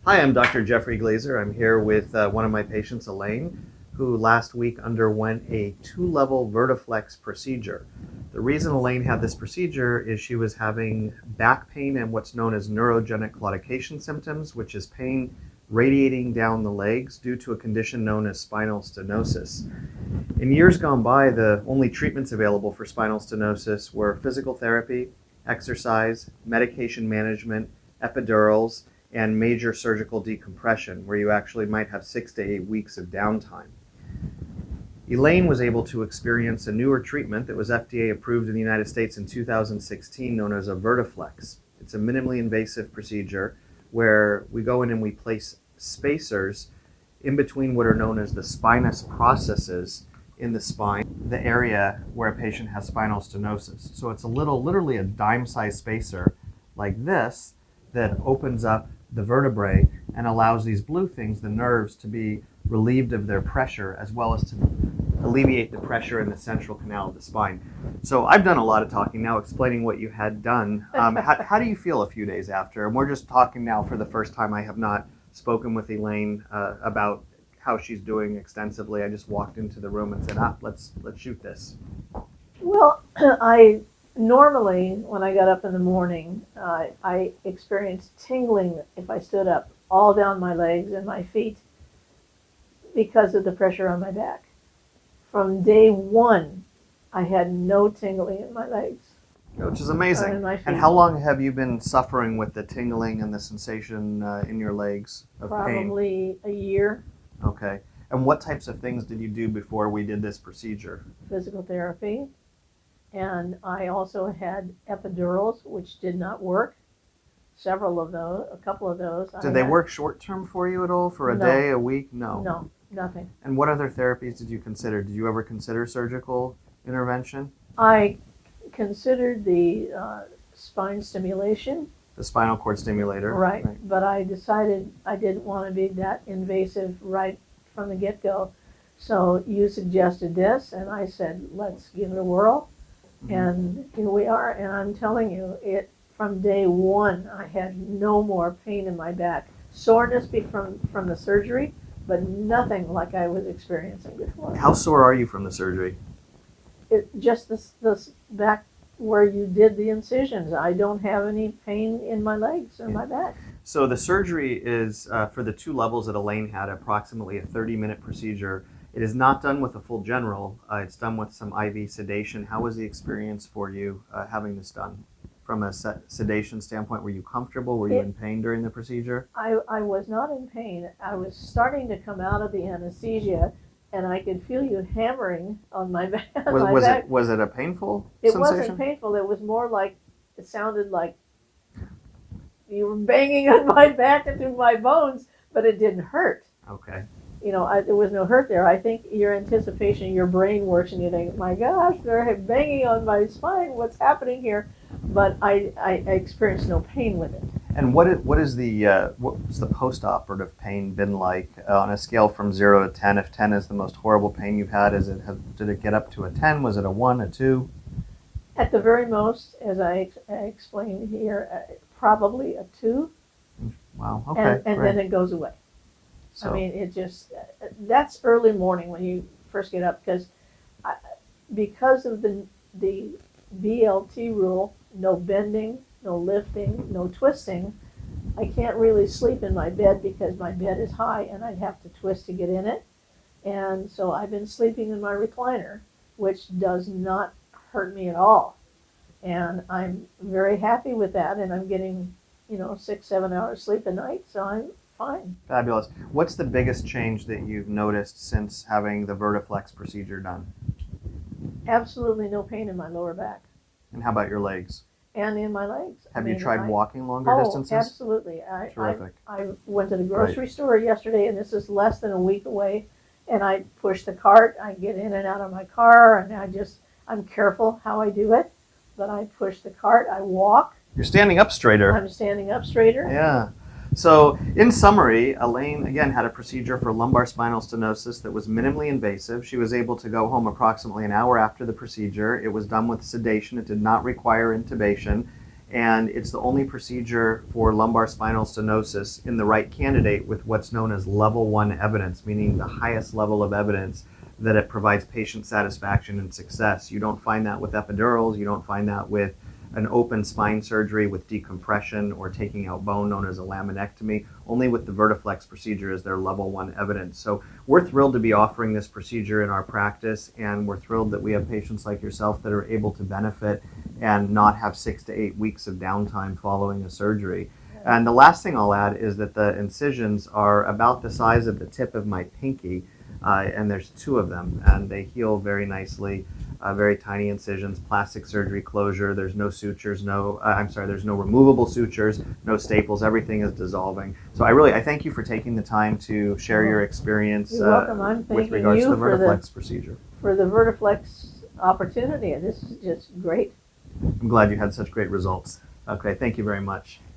Hi, I'm Dr. Jeffrey Glaser. I'm here with one of my patients, Elaine, who last week underwent a 2-level Vertiflex procedure. The reason Elaine had this procedure is she was having back pain and what's known as neurogenic claudication symptoms, which is pain radiating down the legs due to a condition known as spinal stenosis. In years gone by, the only treatments available for spinal stenosis were physical therapy, exercise, medication management, epidurals, and major surgical decompression, where you actually might have 6 to 8 weeks of downtime. Elaine was able to experience a newer treatment that was FDA approved in the United States in 2016, known as a Vertiflex. It's a minimally invasive procedure where we go in and we place spacers in between what are known as the spinous processes in the spine, the area where a patient has spinal stenosis. So it's literally a dime-sized spacer like this that opens up the vertebrae and allows these blue things, the nerves, to be relieved of their pressure, as well as to alleviate the pressure in the central canal of the spine. So I've done a lot of talking now, explaining what you had done. How do you feel a few days after? And we're just talking now for the first time. I have not spoken with Elaine about how she's doing extensively. I just walked into the room and said, let's shoot this. Well, I normally, when I got up in the morning, I experienced tingling if I stood up all down my legs and my feet because of the pressure on my back. From day one, I had no tingling in my legs. Which is amazing. In my feet. And how long have you been suffering with the tingling and the sensation in your legs of pain? Probably a year. Okay. And what types of things did you do before we did this procedure? Physical therapy. And I also had epidurals, which did not work. Several of those, a couple of those. Did they work short term for you at all? For a day, a week? No. No, nothing. And what other therapies did you consider? Did you ever consider surgical intervention? I considered the spine stimulation. The spinal cord stimulator. Right. But I decided I didn't want to be that invasive right from the get-go. So you suggested this, and I said, let's give it a whirl. Mm-hmm. And here we are, and I'm telling you, from day one, I had no more pain in my back. Soreness from the surgery, but nothing like I was experiencing before. How sore are you from the surgery? Just this back where you did the incisions. I don't have any pain in my legs or my back. So the surgery is, for the 2 levels that Elaine had, approximately a 30-minute procedure. It is not done with a full general. It's done with some IV sedation. How was the experience for you having this done? From a sedation standpoint, were you comfortable? Were you in pain during the procedure? I was not in pain. I was starting to come out of the anesthesia, and I could feel you hammering on my back. Was it a painful sensation? It wasn't painful. It was more like, it sounded like you were banging on my back into my bones, but it didn't hurt. Okay. You know, there was no hurt there. I think your anticipation, your brain works, and you think, my gosh, they're banging on my spine. What's happening here? But I experienced no pain with it. And what's the post-operative pain been like on a scale from 0 to 10? If 10 is the most horrible pain you've had, did it get up to a 10? Was it a 1, a 2? At the very most, as I explained here, probably a 2. Wow. Okay. And then it goes away. So, I mean, that's early morning when you first get up, because of the BLT rule, no bending, no lifting, no twisting. I can't really sleep in my bed because my bed is high and I'd have to twist to get in it. And so I've been sleeping in my recliner, which does not hurt me at all. And I'm very happy with that, and I'm getting, 6-7 hours sleep a night, so I'm fine. Fabulous. What's the biggest change that you've noticed since having the Vertiflex procedure done? Absolutely no pain in my lower back. And how about your legs? And in my legs. Have you tried walking longer distances? Oh, absolutely. Terrific. I went to the grocery store yesterday, and this is less than a week away, and I push the cart. I get in and out of my car, and I'm careful how I do it, but I push the cart, I walk. You're standing up straighter. I'm standing up straighter. Yeah. So, in summary, Elaine, again, had a procedure for lumbar spinal stenosis that was minimally invasive. She was able to go home approximately an hour after the procedure. It was done with sedation. It did not require intubation. And it's the only procedure for lumbar spinal stenosis in the right candidate with what's known as level 1 evidence, meaning the highest level of evidence that it provides patient satisfaction and success. You don't find that with epidurals, you don't find that with an open spine surgery with decompression or taking out bone known as a laminectomy. Only with the Vertiflex procedure is there level 1 evidence. So we're thrilled to be offering this procedure in our practice, and we're thrilled that we have patients like yourself that are able to benefit and not have 6 to 8 weeks of downtime following a surgery. And the last thing I'll add is that the incisions are about the size of the tip of my pinky, and there's 2 of them, and they heal very nicely. Very tiny incisions, plastic surgery closure. There's no sutures, there's no removable sutures, no staples. Everything is dissolving. So I thank you for taking the time to share your experience You're welcome. I'm with thanking regards to you the Vertiflex procedure. for the Vertiflex opportunity. This is just great. I'm glad you had such great results. Okay, thank you very much.